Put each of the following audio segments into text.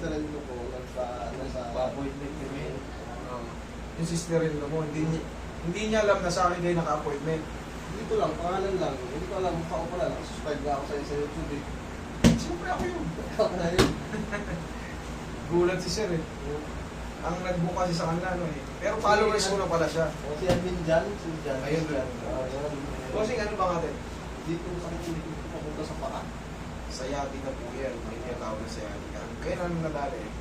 sister-in-law ko, Nagpa-appointment kami. Yung sister-in-law mo, hindi niya alam na sa akin kayo naka-appointment. Dito lang, pangalan lang. Hindi ko alam, mukha ko pala. Nakasubscribe nga ako sa YouTube eh. Siyempre ako yun. Ako na yun. Gulat si sir eh. Ang nag-book kasi sa kanila ano eh. Pero followers ko na pala siya. O, si Admin Jan, si Jan. Ayun. Ayun. Bossing, ano ba natin? Dito sa kikinig ko papunta sa paa. Sayati na po yan. May tinatawag na sayati ka. Kaya namin nadali eh.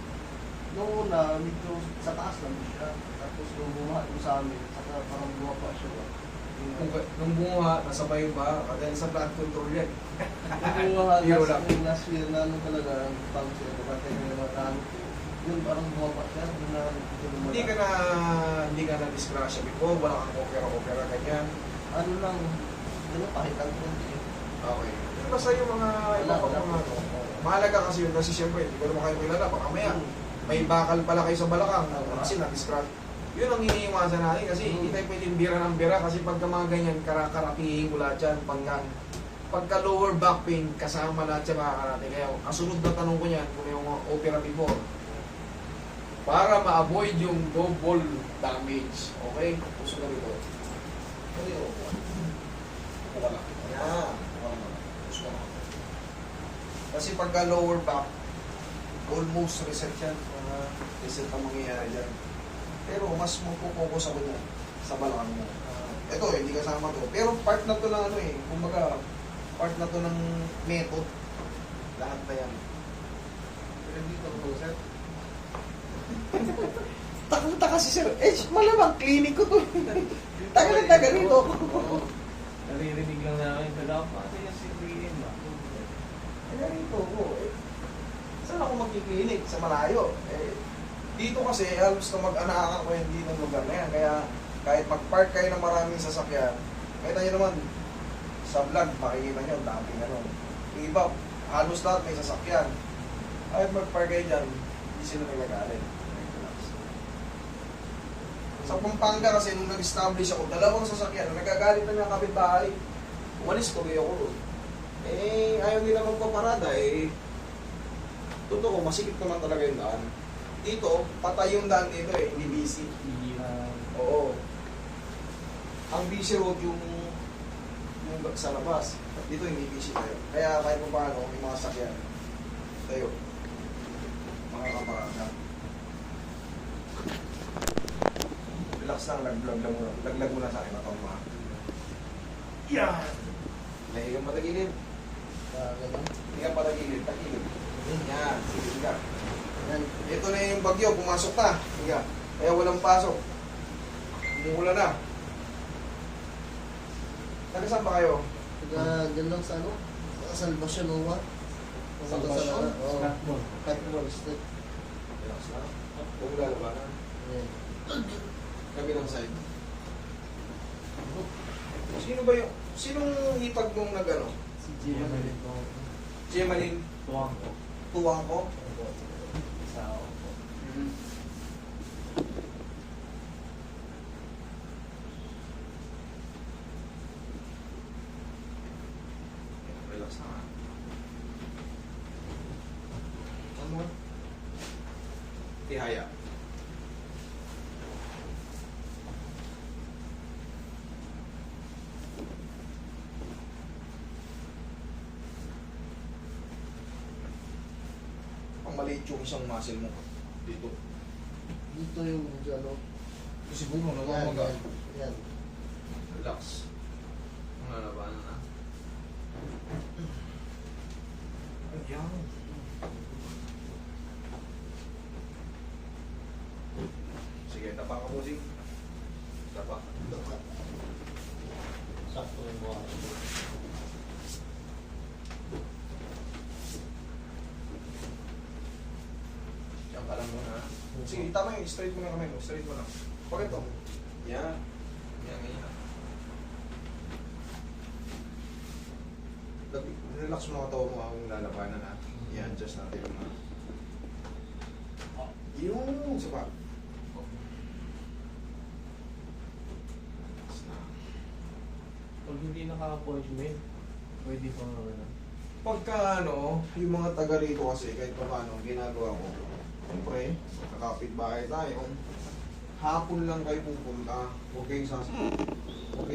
Noong una, medyo sa taas lang siya. Tapos nung bumuha ko sa amin, saka parang bumaba siya. Nung bunga, nasabay ba? Dahil sa blood control yan. Nung bumuha, Hero lang. last year na ano talaga, pang siya, kapatay na naman namin. Yun, parang bumaba siya. Hindi ka na disgrasya before, wala kang opera, ganyan. Ano lang, ano, pahitan ko. Okay. Pero basta yung mga iba pa mga ano. Mahalaga kasi yun kasi siyempre, hindi ko naman kayo kilala, baka maya may bakal pala kayo sa balakang kasi na-discrash. Yun ang iniiwasan natin kasi hindi tayo pwedeng bira ng bira kasi pagka mga ganyan, karakarapihin ko lahat yan. Pagka lower back pain, kasama lahat siya makakarating. Kaya ang sunod na tanong ko niyan, kung yung opera before, para ma-avoid yung double damage. Okay? Puso na dito. Ano yun? Wala. Yan. Puso na. Kasi pagka lower back, almost reset yan. Reset ang mangyayari dyan. Pero mas magpupokus ako dyan sa balakang mo. Ito, hindi kasama to. Pero part na to ng ano eh. Kumbaga, part na to ng method. Lahat na yan. Pero dito ako set. Takang-taka si Sir. Malamang clinic ko to. Tagal rito. Naririnig lang namin. Kaya pati yung sirriin ba? Kaya rito ko. Saan ako magkiklinik? Sa malayo. Dito kasi, halos na mag-anaakan ko yung dito ng lugar na yan. Kaya kahit mag-park kayo ng maraming sasakyan, kita nyo naman, sa vlog, makikita nyo, daming ano. Yung iba, halos lahat may sasakyan. Kahit mag-park kayo dyan, hindi sila nagagalit. Sa Pampanga kasi, nung nag-establish ako, dalawang sasakyan, nagagalit na nga kapitbahay. Umalis tuloy ako doon. Ayaw nila magpaparada totoo, masikip naman talaga yung daan. Dito, patay yung daan dito hindi busy. Oo. Ang busy road yung sa labas. Dito hindi busy tayo. Kaya kahit pa paano, may mga sakyan. Tayo. Mga kaparada. Relax lang, laglag mo na sa akin. Matang mga. Yan! Lahi kang patagilid. Hindi kang patagilid, tagilid. Yan, sige ka. Ito na yung bagyo, pumasok na. Sige. Kaya walang pasok. Umuulan na. Taga-saan ba kayo? Diyan lang sa ano? Sa Salvation Nova. Salvation? Oo. Catmore Street. Relax na. Huwag lalabanan. Kabilang side. Sino ba yung... Sinong hipag mong nag-ano? Si Gia Malin po. Gia Malin? Tuwang po. Tuwang ko? Isa ako po. Relax na nga. Ano? Tihaya. Ang maliit yung isang muscle mo. Dito. Dito yung ano. Siguro nagmamaga. Yan. Relax. Ang lalabanan na. Ayan. Sige, tapa ka po, Zing. Tapa. Sakto yung buha. Diyan ka lang muna. Sige, tama yun. Straight mo na kamay mo. Straight mo lang. Bakit to? Yan. Yan, ganyan. Relax mo ang tawa mo ang lalabanan ha. I-adjust natin yung mga. Yung sapat. Pag hindi naka-appointment, pwede pa nga na. Pagka ano, yung mga taga rito kasi, kahit pa paano, ginagawa ko, siyempre, kakapit-bahay tayo, hapon lang kayo pupunta, huwag kayong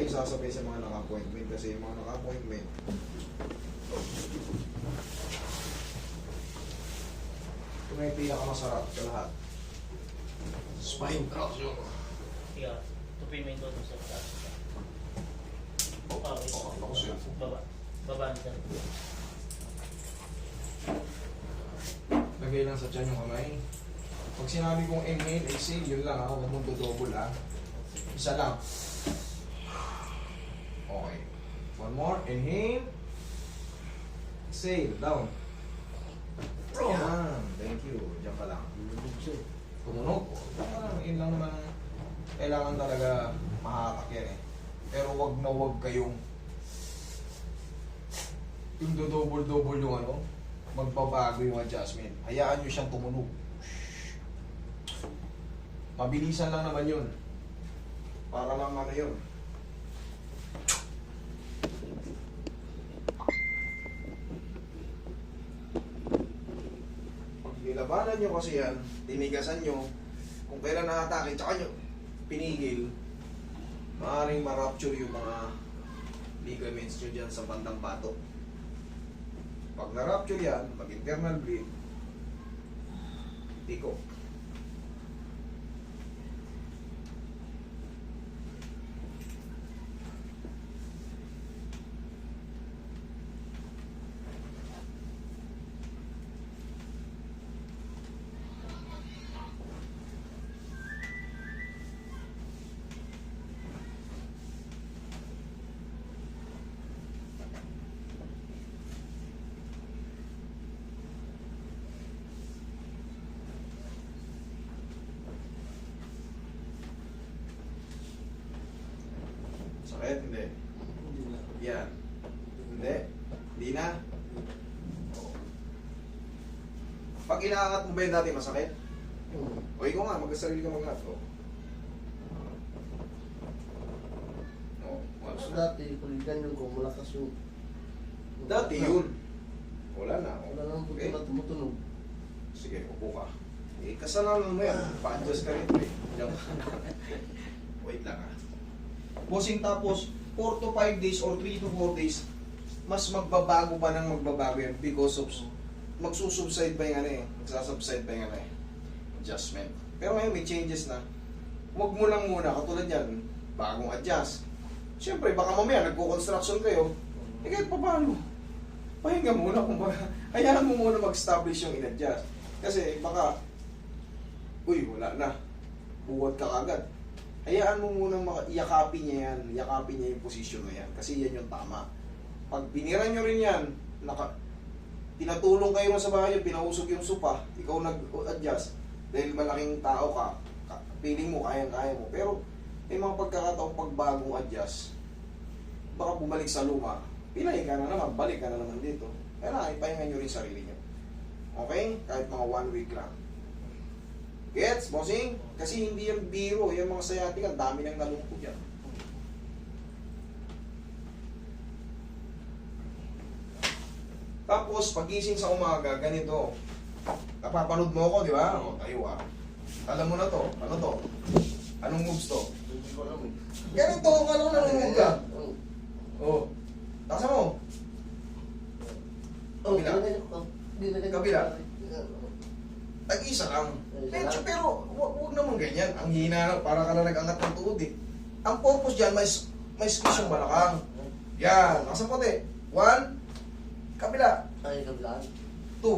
sasabay sa mga naka-appointment kasi yung mga naka-appointment, ito na yung pinakamasarap sa lahat. Spine traction. Yeah, tupin mo yung doon sa taas. Okay. Ako siya. Baba. Baba na. Lagay lang sa tiyan yung kamay. Pag sinabi kong inhale, exhale, yun lang ha. Huwag mong double ha. Isa lang. Okay. One more. Inhale. Exhale. Down. Yan. Thank you. Diyan ka lang. Tumunog. Diyan ka lang. Yun lang naman. Kailangan talaga mahatak yan eh. Pero wag na wag kayong yung double yung ano, magbabago yung adjustment. Hayaan nyo siyang tumunog. Mabilisan lang naman yun. Para lang ano yun. Pag nilabanan nyo kasi yan, tinigasan nyo, kung kailan nakatake, tsaka nyo pinigil, maaaring ma-rupture yung mga ligaments nyo dyan sa bandang batok. Pag na-rupture yan, mag-internal bleed, tiko. Sakit? Hindi. Yan. Hindi. Hindi na. Oo. Pag inaangat mo ba yun dati, masakit? O ikaw nga, mag-sarili ka mag-angat. O. O. So dati, kung ganyan ko, malakas yung... Dati yun. Wala na. Wala nang puto Okay. na tumutunog. Sige, upo ka. Eh, kasalanan mo yan. Pa-adjust ka rin. Diyan ka. Wait lang ha. Bossing tapos, 4 to 5 days or 3 to 4 days, mas magbabago pa ng magbabago yan because of magsusubside pa yung ano eh. Magsasubside pa yung ano eh. Adjustment. Pero ngayon may changes na. Huwag mo lang muna, katulad yan, bagong adjust. Siyempre, baka mamaya nagko-construction kayo, eh kahit pa paano. Pahinga muna kung baka, hayaan mo muna mag-establish yung in-adjust. Kasi baka, uy, wala na. Buwat ka agad. Hayaan mo muna yakapin niya yan. Yakapin niya yung posisyon na yan. Kasi yan yung tama. Pag binira nyo rin yan, tinatulong kayo sa bahay, pinausog yung sopa, ikaw nag-adjust, dahil malaking tao ka, feeling mo, kayang-kaya mo. Pero may mga pagkakataong pag bagong adjust, baka bumalik sa luma, pilay ka na naman, balik ka na naman dito. Kaya ipahinga nyo rin sarili nyo. Okay? Kahit mga 1 week lang. Gets, bossing? Kasi hindi yung biro, yung mga sciatic, ang dami nang nalungkot yan. Tapos, pagising sa umaga, ganito. Napapanood mo ako, di ba? O, tayo ah. Alam mo na to. Ano to? Anong moves to? Hindi ko alam eh. Ganito, ano na nung ka? Oo. O. Tasa mo. Oh, Kabila. Kabila. Tag-isa lang. Medyo, pero huwag naman ganyan. Ang hina, para ka na nag-angat ng tuhod eh. Ang purpose dyan, may squeeze yung balakang. Yan. Nasa puti. 1. Kabila. Ay, kabilaan. 2.